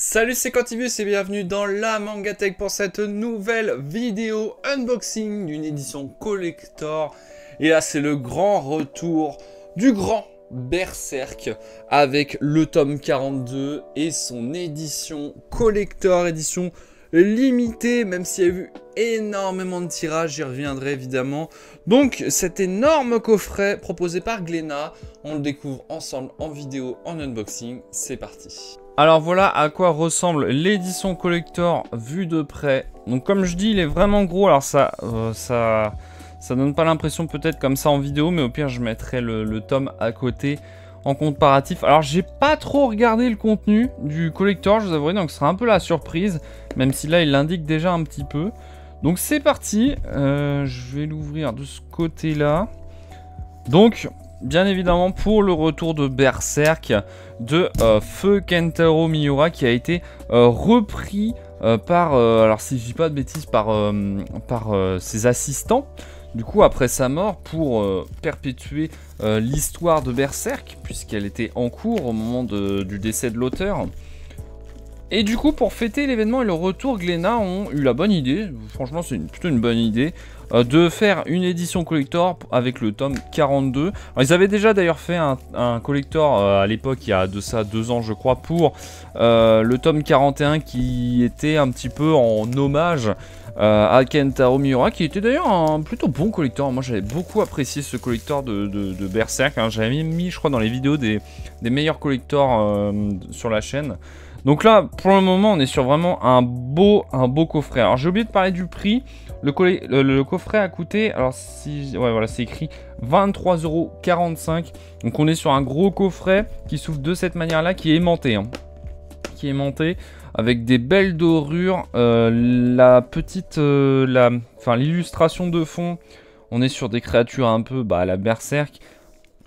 Salut, c'est Quantivus et bienvenue dans la Mangatech pour cette nouvelle vidéo unboxing d'une édition collector. Et là, c'est le grand retour du grand Berserk avec le tome 42 et son édition collector, édition limitée, même s'il y a eu énormément de tirages, j'y reviendrai évidemment. Donc cet énorme coffret proposé par Glénat, on le découvre ensemble en vidéo, en unboxing, c'est parti. Alors voilà à quoi ressemble l'édition collector vue de près. Donc comme je dis, il est vraiment gros, alors ça donne pas l'impression peut-être comme ça en vidéo, mais au pire je mettrai le tome à côté en comparatif. Alors j'ai pas trop regardé le contenu du collector, je vous avouerai, donc ce sera un peu la surprise, même si là il l'indique déjà un petit peu. Donc c'est parti, je vais l'ouvrir de ce côté-là. Donc, bien évidemment, pour le retour de Berserk de Feu Kentaro Miura, qui a été repris par, alors si je dis pas de bêtises, par ses assistants, du coup après sa mort, pour perpétuer l'histoire de Berserk, puisqu'elle était en cours au moment du décès de l'auteur. Et du coup, pour fêter l'événement et le retour, Glénat ont eu la bonne idée, franchement c'est plutôt une bonne idée, de faire une édition collector avec le tome 42. Alors, ils avaient déjà d'ailleurs fait un collector à l'époque, il y a de ça 2 ans je crois, pour le tome 41 qui était un petit peu en hommage à Kentaro Miura, qui était d'ailleurs un plutôt bon collector. Moi j'avais beaucoup apprécié ce collector de Berserk, hein. J'avais mis je crois dans les vidéos des meilleurs collectors sur la chaîne. Donc là, pour le moment, on est sur vraiment un beau coffret. Alors j'ai oublié de parler du prix. Le coffret a coûté, alors si, ouais voilà, c'est écrit 23,45 €. Donc on est sur un gros coffret qui s'ouvre de cette manière-là, qui est aimanté, hein. Qui est aimanté avec des belles dorures. La petite, l'illustration de fond, on est sur des créatures un peu, à la Berserk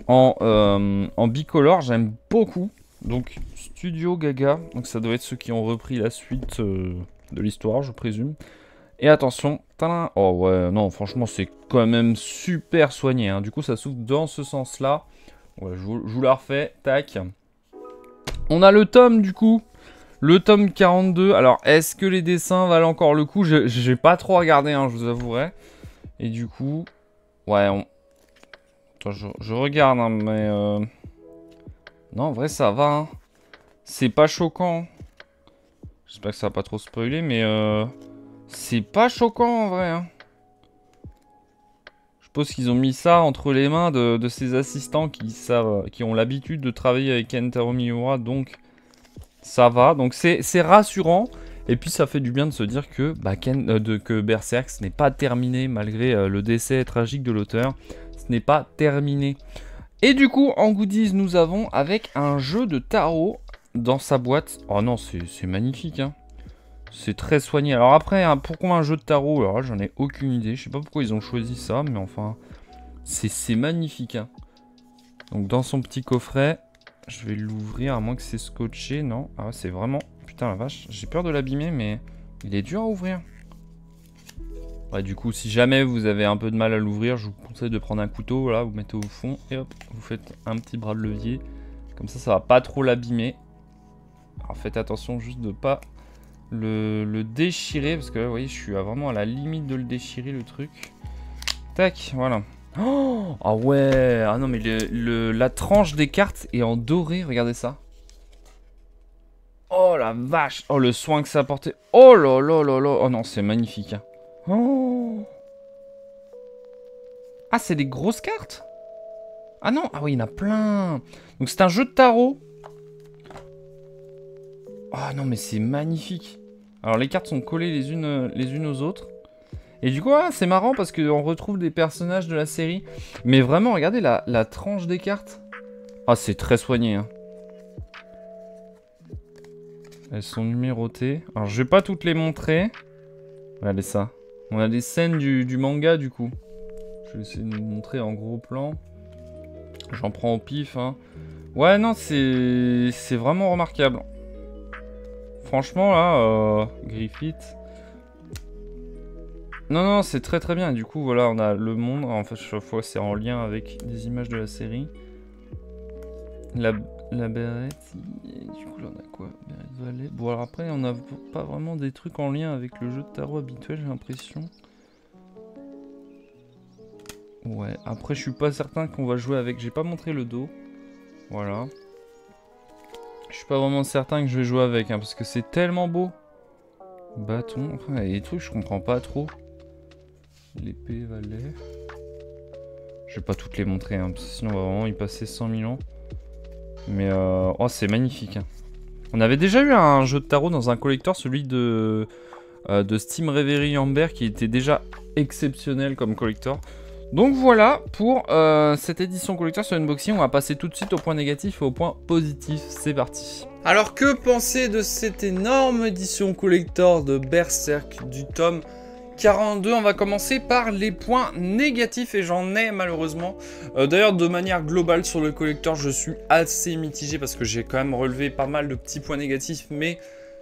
en bicolore. J'aime beaucoup. Donc Studio Gaga, donc ça doit être ceux qui ont repris la suite de l'histoire, je présume. Et attention, tadam. Oh ouais, non, franchement c'est quand même super soigné, hein. Du coup ça s'ouvre dans ce sens-là. Ouais, je vous la refais, tac. On a le tome du coup, le tome 42. Alors est-ce que les dessins valent encore le coup? J'ai pas trop regardé, hein, je vous avouerai. Et du coup, ouais, attends, je regarde, hein, mais... Non, en vrai, ça va, hein. C'est pas choquant. J'espère que ça va pas trop spoiler, mais c'est pas choquant, en vrai, hein. Je suppose qu'ils ont mis ça entre les mains de ces assistants qui ont l'habitude de travailler avec Kentaro Miura, donc ça va. Donc c'est rassurant. Et puis ça fait du bien de se dire que, que Berserk, ce n'est pas terminé, malgré le décès tragique de l'auteur. Ce n'est pas terminé. Et du coup, en goodies, nous avons avec un jeu de tarot dans sa boîte. Oh non, c'est magnifique, hein. C'est très soigné. Alors après, hein, pourquoi un jeu de tarot? Alors là, j'en ai aucune idée. Je sais pas pourquoi ils ont choisi ça, mais enfin, c'est magnifique, hein. Donc dans son petit coffret, je vais l'ouvrir, à moins que c'est scotché, non? Ah ouais, c'est vraiment... Putain la vache, j'ai peur de l'abîmer, mais il est dur à ouvrir. Ouais, du coup, si jamais vous avez un peu de mal à l'ouvrir, je vous conseille de prendre un couteau, voilà, vous mettez au fond, et hop, vous faites un petit bras de levier. Comme ça va pas trop l'abîmer. Alors faites attention juste de pas le déchirer, parce que là, vous voyez, je suis vraiment à la limite de le déchirer, le truc. Tac, voilà. Oh, ah ouais, ah non, mais la tranche des cartes est en doré, regardez ça. Oh la vache, oh le soin que ça a apporté. Oh là là là là, oh non, c'est magnifique, hein. Oh. Ah, c'est des grosses cartes? Ah non, ah oui, il y en a plein. Donc c'est un jeu de tarot. Ah non, mais c'est magnifique. Alors les cartes sont collées les unes aux autres. Et du coup, ah, c'est marrant parce qu'on retrouve des personnages de la série. Mais vraiment, regardez la tranche des cartes. Ah, c'est très soigné, hein. Elles sont numérotées. Alors je vais pas toutes les montrer. Regardez ça. On a des scènes du manga du coup. Je vais essayer de vous montrer en gros plan. J'en prends au pif, hein. Ouais, non, c'est vraiment remarquable. Franchement, là, Griffith. Non, non, c'est très très bien. Du coup, voilà, on a le monde. En fait, chaque fois, c'est en lien avec des images de la série. La bérette. ici. Et du coup, là, on a quoi? Valley. Bon, alors après, on n'a pas vraiment des trucs en lien avec le jeu de tarot habituel, j'ai l'impression. Ouais, après, je suis pas certain qu'on va jouer avec. J'ai pas montré le dos. Voilà. Je suis pas vraiment certain que je vais jouer avec, hein, parce que c'est tellement beau. Bâton. Enfin, il y a des trucs, je comprends pas trop. L'épée, valet. Je vais pas toutes les montrer, hein, parce que sinon on va vraiment y passer 100 000 ans. Mais oh, c'est magnifique. Hein. On avait déjà eu un jeu de tarot dans un collector, celui de Steam Reverie Amber, qui était déjà exceptionnel comme collector. Donc voilà pour cette édition collector sur Unboxing. On va passer tout de suite au point négatif et au point positif. C'est parti. Alors que penser de cette énorme édition collector de Berserk du tome 42? On va commencer par les points négatifs et j'en ai malheureusement. D'ailleurs, de manière globale sur le collector, je suis assez mitigé parce que j'ai quand même relevé pas mal de petits points négatifs, mais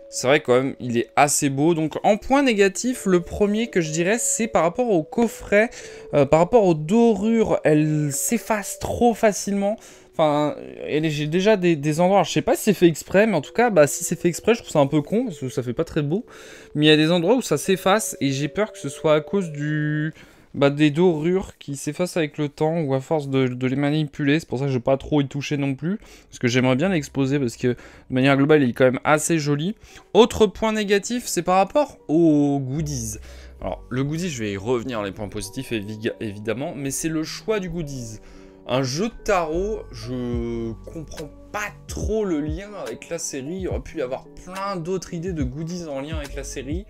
c'est vrai quand même, il est assez beau. Donc en point négatif, le premier que je dirais, c'est par rapport au coffret, par rapport aux dorures, elles s'effacent trop facilement. Enfin, j'ai déjà des endroits, alors, je sais pas si c'est fait exprès, mais en tout cas, bah, si c'est fait exprès, je trouve ça un peu con, parce que ça fait pas très beau. Mais il y a des endroits où ça s'efface, et j'ai peur que ce soit à cause des dorures qui s'effacent avec le temps, ou à force de les manipuler. C'est pour ça que je vais pas trop y toucher non plus, parce que j'aimerais bien l'exposer, parce que de manière globale, il est quand même assez joli. Autre point négatif, c'est par rapport aux goodies. Alors, le goodies, je vais y revenir, les points positifs, évidemment, mais c'est le choix du goodies. Un jeu de tarot, je comprends pas trop le lien avec la série. Il aurait pu y avoir plein d'autres idées de goodies en lien avec la série.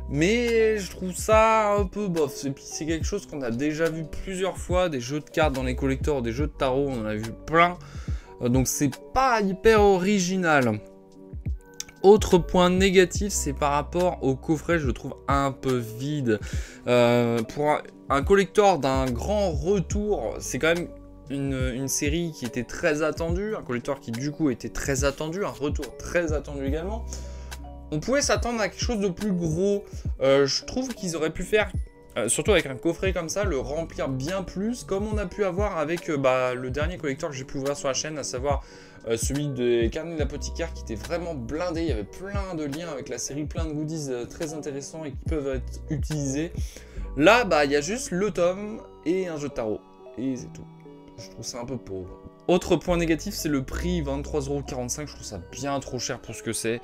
Mais je trouve ça un peu bof. Et puis c'est quelque chose qu'on a déjà vu plusieurs fois. Des jeux de cartes dans les collectors, des jeux de tarot, on en a vu plein. Donc c'est pas hyper original. Autre point négatif, c'est par rapport au coffret, je le trouve un peu vide. Pour un collector d'un grand retour, c'est quand même une série qui était très attendue, un collector qui du coup était très attendu, un retour très attendu également. On pouvait s'attendre à quelque chose de plus gros. Je trouve qu'ils auraient pu faire, surtout avec un coffret comme ça, le remplir bien plus, comme on a pu avoir avec le dernier collector que j'ai pu ouvrir sur la chaîne, à savoir celui de Carnet de l'apothicaire, qui était vraiment blindé. Il y avait plein de liens avec la série, plein de goodies très intéressants et qui peuvent être utilisés. Là, il y a juste le tome et un jeu de tarot. Et c'est tout. Je trouve ça un peu pauvre. Autre point négatif, c'est le prix, 23,45 €. Je trouve ça bien trop cher pour ce que c'est.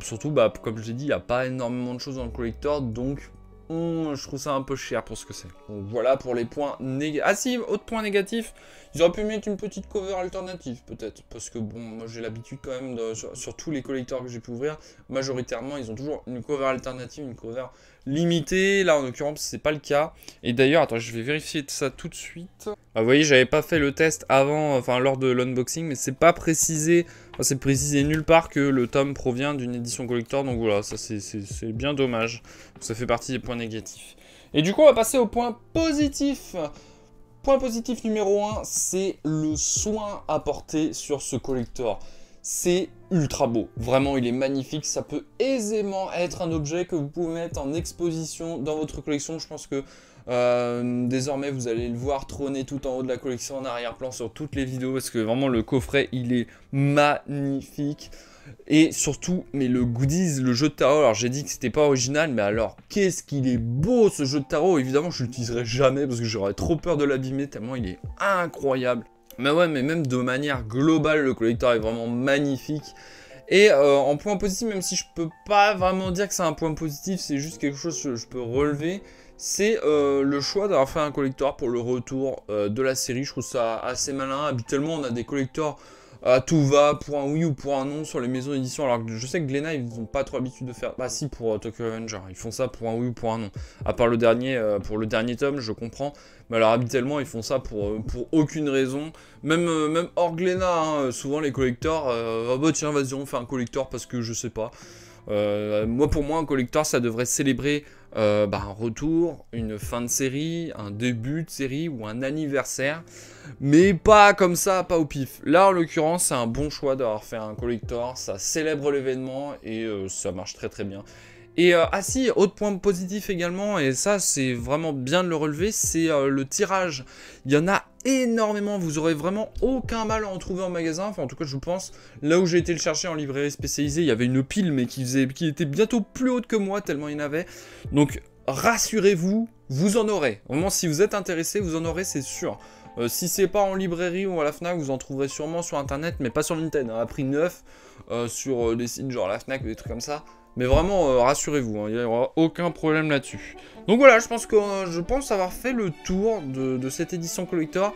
Surtout, comme je l'ai dit, il n'y a pas énormément de choses dans le collector, donc je trouve ça un peu cher pour ce que c'est. Donc voilà pour les points négatifs. Ah si, autre point négatif, ils auraient pu mettre une petite cover alternative peut-être, parce que bon, moi j'ai l'habitude quand même, sur tous les collectors que j'ai pu ouvrir, majoritairement ils ont toujours une cover alternative, une cover limitée. Là en l'occurrence c'est pas le cas. Et d'ailleurs, attends, je vais vérifier ça tout de suite. Vous voyez, j'avais pas fait le test avant, lors de l'unboxing, mais c'est pas précisé, c'est précisé nulle part que le tome provient d'une édition collector, donc voilà, ça c'est bien dommage. Ça fait partie des points négatifs. Et du coup, on va passer au point positif. Point positif numéro 1, c'est le soin apporté sur ce collector. C'est ultra beau, vraiment il est magnifique, ça peut aisément être un objet que vous pouvez mettre en exposition dans votre collection. Je pense que désormais vous allez le voir trôner tout en haut de la collection en arrière-plan sur toutes les vidéos, parce que vraiment le coffret il est magnifique. Et surtout, mais le goodies, le jeu de tarot, alors j'ai dit que c'était pas original, mais alors qu'est-ce qu'il est beau ce jeu de tarot. Évidemment je l'utiliserai jamais parce que j'aurais trop peur de l'abîmer tellement il est incroyable. Mais ouais, mais même de manière globale, le collector est vraiment magnifique. Et en point positif, même si je peux pas vraiment dire que c'est un point positif, c'est juste quelque chose que je peux relever, c'est le choix d'avoir fait un collector pour le retour de la série. Je trouve ça assez malin. Habituellement, on a des collectors à tout va, pour un oui ou pour un non sur les maisons d'édition, alors que je sais que Glénat, ils n'ont pas trop l'habitude de faire. Bah si, pour Tokyo Avenger, ils font ça pour un oui ou pour un non. À part le dernier, pour le dernier tome, je comprends. Mais alors habituellement, ils font ça pour aucune raison. Même hors Glénat, hein, souvent les collectors, ah bah tiens, vas-y, on fait un collector parce que je sais pas. Pour moi, un collector, ça devrait célébrer un retour, une fin de série, un début de série ou un anniversaire, mais pas comme ça, pas au pif. Là, en l'occurrence, c'est un bon choix d'avoir fait un collector, ça célèbre l'événement et ça marche très très bien. Et ah si, autre point positif également, et ça c'est vraiment bien de le relever, c'est le tirage. Il y en a énormément, vous aurez vraiment aucun mal à en trouver en magasin, enfin en tout cas je pense, là où j'ai été le chercher en librairie spécialisée, il y avait une pile mais qui était bientôt plus haute que moi tellement il y en avait. Donc rassurez-vous, vous en aurez. Vraiment si vous êtes intéressé, vous en aurez c'est sûr. Si c'est pas en librairie ou à la Fnac, vous en trouverez sûrement sur internet, mais pas sur Vinted, hein, à prix neuf, sur des sites genre la Fnac ou des trucs comme ça. Mais vraiment, rassurez-vous, hein, il n'y aura aucun problème là-dessus. Donc voilà, je pense avoir fait le tour de cette édition collector.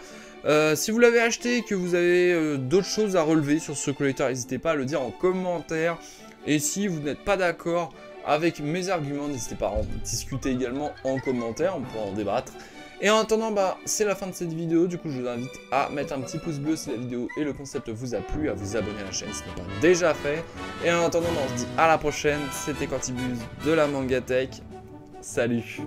Si vous l'avez acheté et que vous avez d'autres choses à relever sur ce collector, n'hésitez pas à le dire en commentaire. Et si vous n'êtes pas d'accord avec mes arguments, n'hésitez pas à en discuter également en commentaire, on pourra en débattre. Et en attendant, bah, c'est la fin de cette vidéo, du coup je vous invite à mettre un petit pouce bleu si la vidéo et le concept vous a plu, à vous abonner à la chaîne si ce n'est pas déjà fait. Et en attendant, bah, on se dit à la prochaine, c'était Quantibuzz de la Mangatech, salut.